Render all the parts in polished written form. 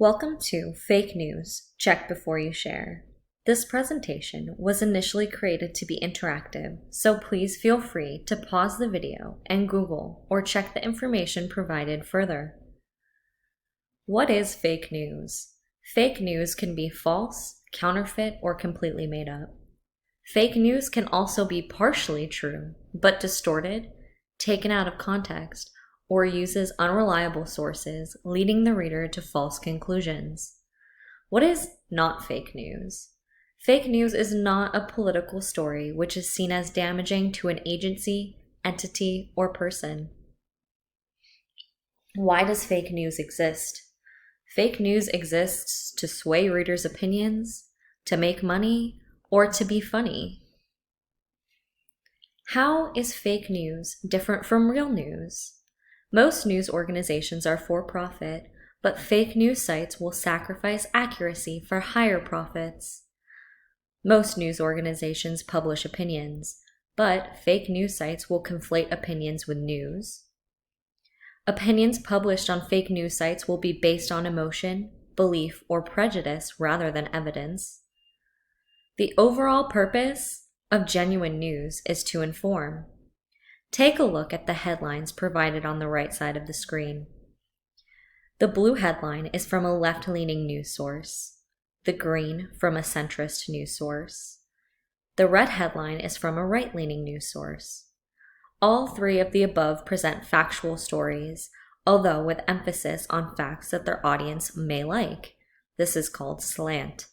Welcome to Fake News, Check Before You Share. This presentation was initially created to be interactive, so please feel free to pause the video and Google or check the information provided further. What is fake news? Fake news can be false, counterfeit, or completely made up. Fake news can also be partially true, but distorted, taken out of context, or uses unreliable sources, leading the reader to false conclusions. What is not fake news? Fake news is not a political story which is seen as damaging to an agency, entity, or person. Why does fake news exist? Fake news exists to sway readers' opinions, to make money, or to be funny. How is fake news different from real news? Most news organizations are for-profit, but fake news sites will sacrifice accuracy for higher profits. Most news organizations publish opinions, but fake news sites will conflate opinions with news. Opinions published on fake news sites will be based on emotion, belief, or prejudice rather than evidence. The overall purpose of genuine news is to inform. Take a look at the headlines provided on the right side of the screen. The blue headline is from a left-leaning news source. The green from a centrist news source. The red headline is from a right-leaning news source. All three of the above present factual stories, although with emphasis on facts that their audience may like. This is called slant.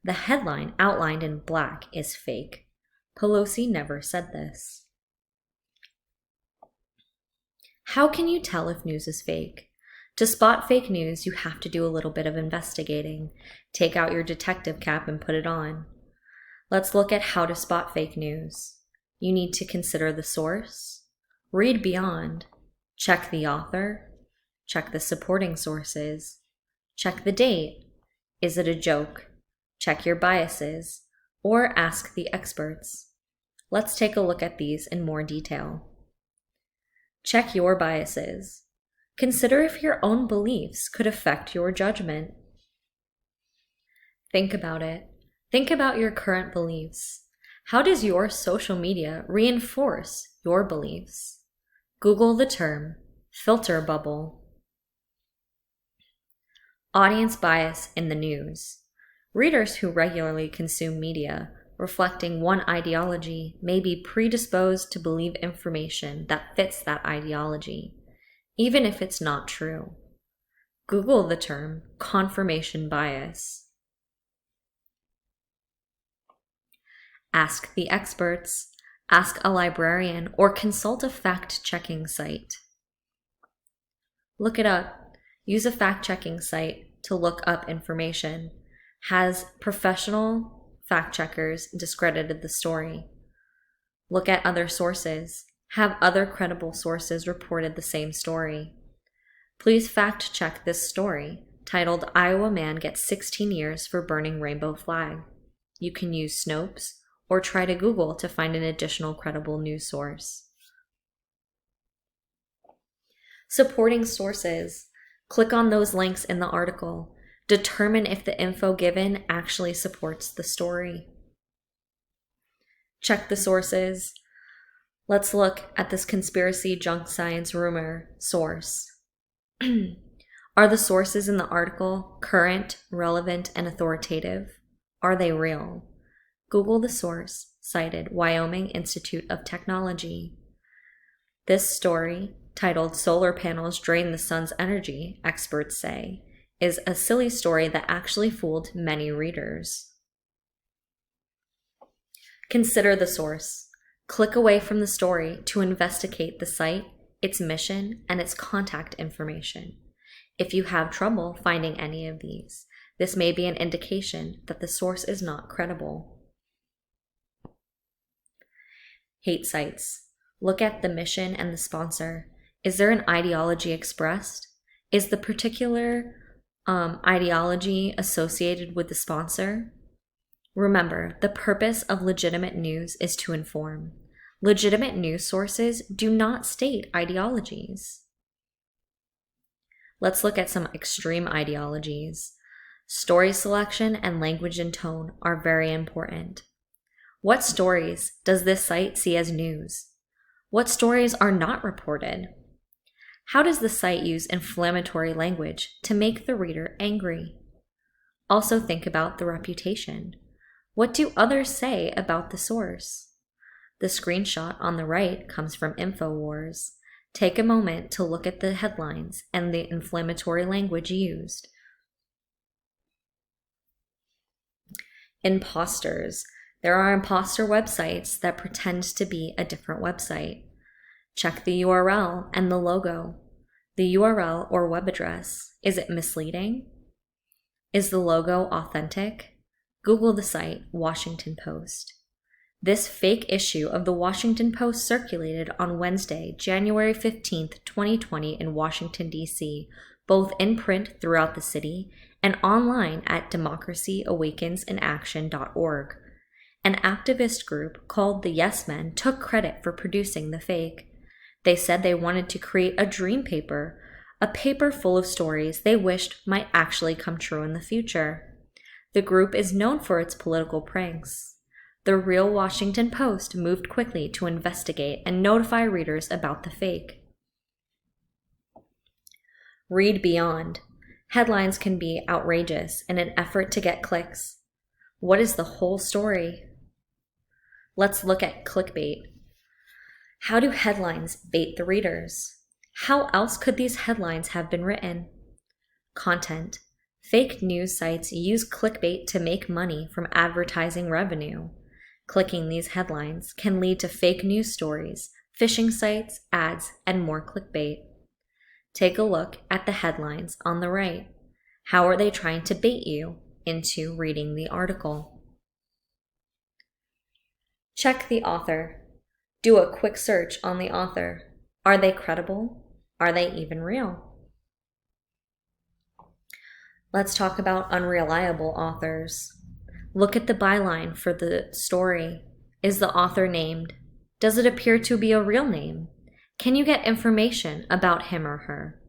The headline outlined in black is fake. Pelosi never said this. How can you tell if news is fake? To spot fake news, you have to do a little bit of investigating. Take out your detective cap and put it on. Let's look at how to spot fake news. You need to consider the source, read beyond, check the author, check the supporting sources, check the date. Is it a joke? Check your biases, or ask the experts. Let's take a look at these in more detail. Check your biases. Consider if your own beliefs could affect your judgment. Think about it. Think about your current beliefs. How does your social media reinforce your beliefs? Google the term filter bubble. Audience bias in the news. Readers who regularly consume media reflecting one ideology may be predisposed to believe information that fits that ideology, even if it's not true. Google the term confirmation bias. Ask the experts, ask a librarian, or consult a fact-checking site. Look it up. Use a fact-checking site to look up information. Has professional fact-checkers discredited the story? Look at other sources. Have other credible sources reported the same story? Please fact-check this story, titled Iowa Man Gets 16 Years for Burning Rainbow Flag. You can use Snopes or try to Google to find an additional credible news source. Supporting sources. Click on those links in the article. Determine if the info given actually supports the story. Check the sources. Let's look at this conspiracy junk science rumor source. Are the sources in the article current, relevant, and authoritative? Are they real? Google the source, cited Wyoming Institute of Technology. This story, titled Solar Panels Drain the Sun's Energy, Experts Say, is a silly story that actually fooled many readers. Consider the source. Click away from the story to investigate the site, its mission, and its contact information. If you have trouble finding any of these, this may be an indication that the source is not credible. Hate sites. Look at the mission and the sponsor. Is there an ideology expressed? Is the particular ideology associated with the sponsor? Remember, the purpose of legitimate news is to inform. Legitimate news sources do not state ideologies. Let's look at some extreme ideologies. Story selection and language and tone are very important. What stories does this site see as news? What stories are not reported? How does the site use inflammatory language to make the reader angry? Also think about the reputation. What do others say about the source? The screenshot on the right comes from InfoWars. Take a moment to look at the headlines and the inflammatory language used. Imposters. There are imposter websites that pretend to be a different website. Check the URL and the logo. The URL or web address, is it misleading? Is the logo authentic? Google the site Washington Post. This fake issue of the Washington Post circulated on Wednesday, January 15th, 2020 in Washington, D.C., both in print throughout the city and online at democracyawakensinAction.org. An activist group called the Yes Men took credit for producing the fake. They said they wanted to create a dream paper, a paper full of stories they wished might actually come true in the future. The group is known for its political pranks. The real Washington Post moved quickly to investigate and notify readers about the fake. Read beyond. Headlines can be outrageous in an effort to get clicks. What is the whole story? Let's look at clickbait. How do headlines bait the readers? How else could these headlines have been written? Content. Fake news sites use clickbait to make money from advertising revenue. Clicking these headlines can lead to fake news stories, phishing sites, ads, and more clickbait. Take a look at the headlines on the right. How are they trying to bait you into reading the article? Check the author. Do a quick search on the author. Are they credible? Are they even real? Let's talk about unreliable authors. Look at the byline for the story. Is the author named? Does it appear to be a real name? Can you get information about him or her?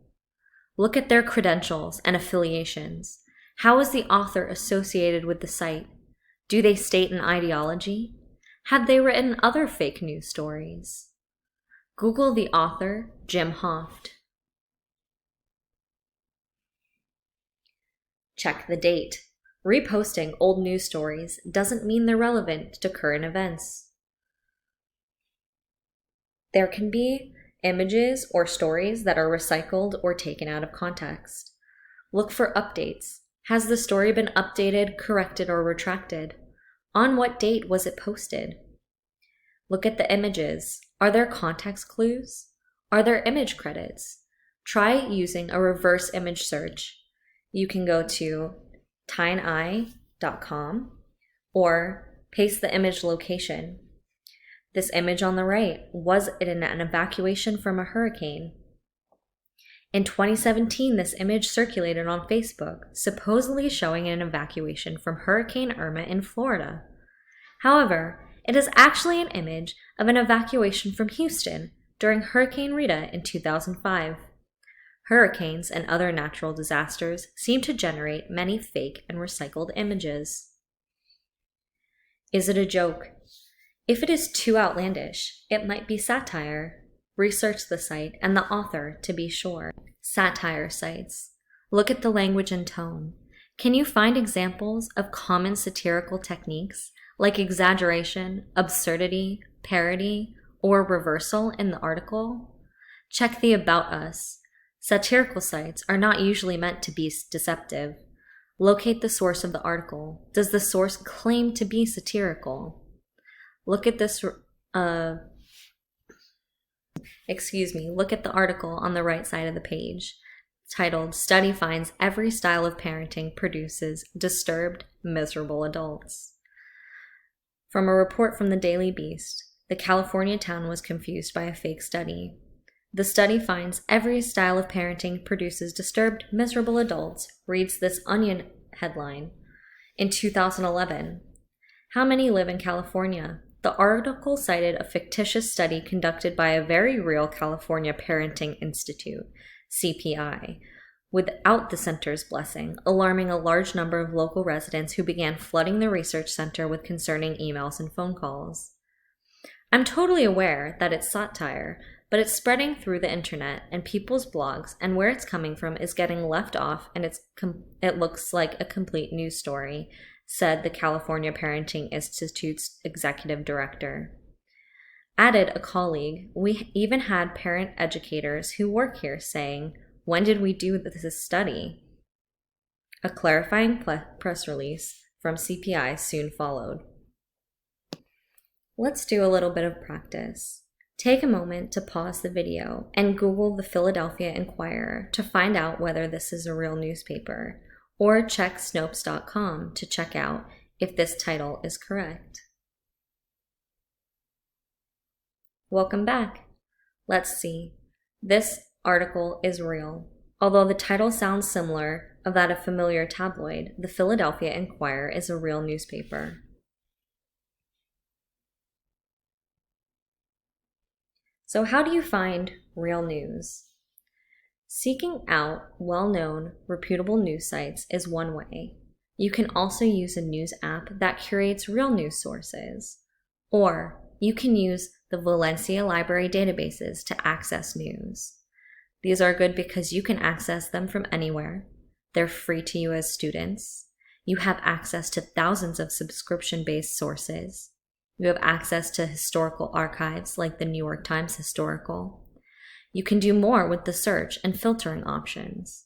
Look at their credentials and affiliations. How is the author associated with the site? Do they state an ideology? Have they written other fake news stories? Google the author, Jim Hoft. Check the date. Reposting old news stories doesn't mean they're relevant to current events. There can be images or stories that are recycled or taken out of context. Look for updates. Has the story been updated, corrected, or retracted? On what date was it posted? Look at the images. Are there context clues? Are there image credits? Try using a reverse image search. You can go to tineeye.com or paste the image location. This image on the right, was it an evacuation from a hurricane? In 2017, this image circulated on Facebook, supposedly showing an evacuation from Hurricane Irma in Florida. However, it is actually an image of an evacuation from Houston during Hurricane Rita in 2005. Hurricanes and other natural disasters seem to generate many fake and recycled images. Is it a joke? If it is too outlandish, it might be satire. Research the site and the author to be sure. Satire sites. Look at the language and tone. Can you find examples of common satirical techniques like exaggeration, absurdity, parody, or reversal in the article? Check the About Us. Satirical sites are not usually meant to be deceptive. Locate the source of the article. Does the source claim to be satirical? Look at this, look at the article on the right side of the page, titled, "Study Finds Every Style of Parenting Produces Disturbed, Miserable Adults." From a report from the Daily Beast, the California town was confused by a fake study. The study finds every style of parenting produces disturbed, miserable adults, reads this Onion headline. In 2011, how many live in California? The article cited a fictitious study conducted by a very real California Parenting Institute, CPI, without the center's blessing, alarming a large number of local residents who began flooding the research center with concerning emails and phone calls. I'm totally aware that it's satire, but it's spreading through the internet and people's blogs, and where it's coming from is getting left off, and it looks like a complete news story, said the California Parenting Institute's executive director. Added a colleague, we even had parent educators who work here saying, "When did we do this study?" A clarifying press release from CPI soon followed. Let's do a little bit of practice. Take a moment to pause the video and Google the Philadelphia Inquirer to find out whether this is a real newspaper, or check Snopes.com to check out if this title is correct. Welcome back. Let's see. This article is real. Although the title sounds similar of that of familiar tabloid, the Philadelphia Inquirer is a real newspaper. So how do you find real news? Seeking out well-known, reputable news sites is one way. You can also use a news app that curates real news sources. Or you can use the Valencia library databases to access news. These are good because you can access them from anywhere. They're free to you as students. You have access to thousands of subscription-based sources. You have access to historical archives like the New York Times Historical. You can do more with the search and filtering options.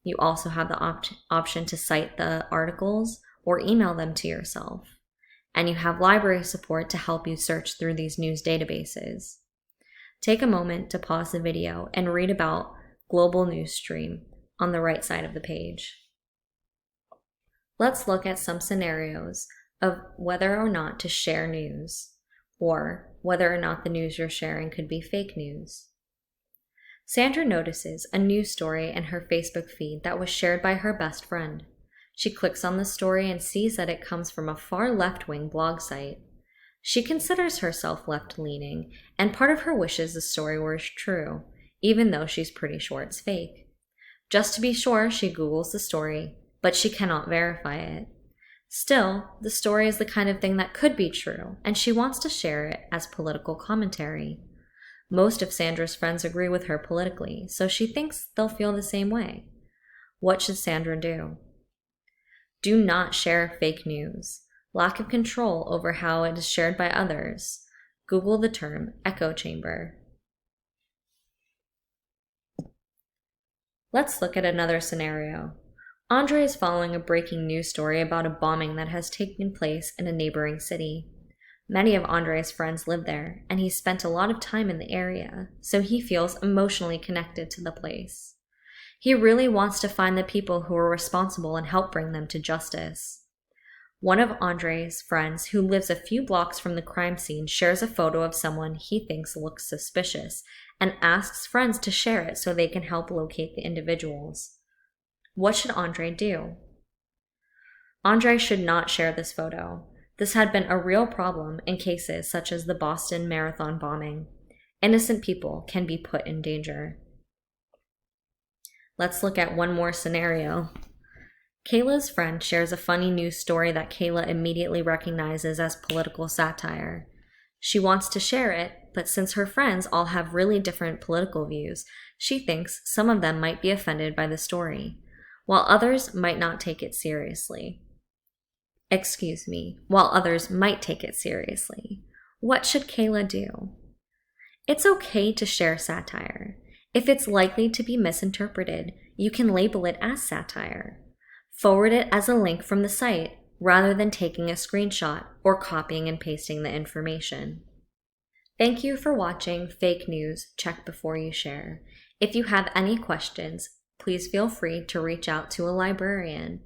You also have the option to cite the articles or email them to yourself. And you have library support to help you search through these news databases. Take a moment to pause the video and read about Global News Stream on the right side of the page. Let's look at some scenarios of whether or not to share news, or whether or not the news you're sharing could be fake news. Sandra notices a news story in her Facebook feed that was shared by her best friend. She clicks on the story and sees that it comes from a far left-wing blog site. She considers herself left-leaning, and part of her wishes the story were true, even though she's pretty sure it's fake. Just to be sure, she Googles the story, but she cannot verify it. Still, the story is the kind of thing that could be true, and she wants to share it as political commentary. Most of Sandra's friends agree with her politically, so she thinks they'll feel the same way. What should Sandra do? Do not share fake news. Lack of control over how it is shared by others. Google the term echo chamber. Let's look at another scenario. Andre is following a breaking news story about a bombing that has taken place in a neighboring city. Many of Andre's friends live there, and he's spent a lot of time in the area, so he feels emotionally connected to the place. He really wants to find the people who are responsible and help bring them to justice. One of Andre's friends, who lives a few blocks from the crime scene, shares a photo of someone he thinks looks suspicious and asks friends to share it so they can help locate the individuals. What should Andre do? Andre should not share this photo. This had been a real problem in cases such as the Boston Marathon bombing. Innocent people can be put in danger. Let's look at one more scenario. Kayla's friend shares a funny news story that Kayla immediately recognizes as political satire. She wants to share it, but since her friends all have really different political views, she thinks some of them might be offended by the story, while others might take it seriously. What should Kayla do? It's okay to share satire. If it's likely to be misinterpreted, you can label it as satire. Forward it as a link from the site rather than taking a screenshot or copying and pasting the information. Thank you for watching Fake News. Check before you share. If you have any questions, please feel free to reach out to a librarian.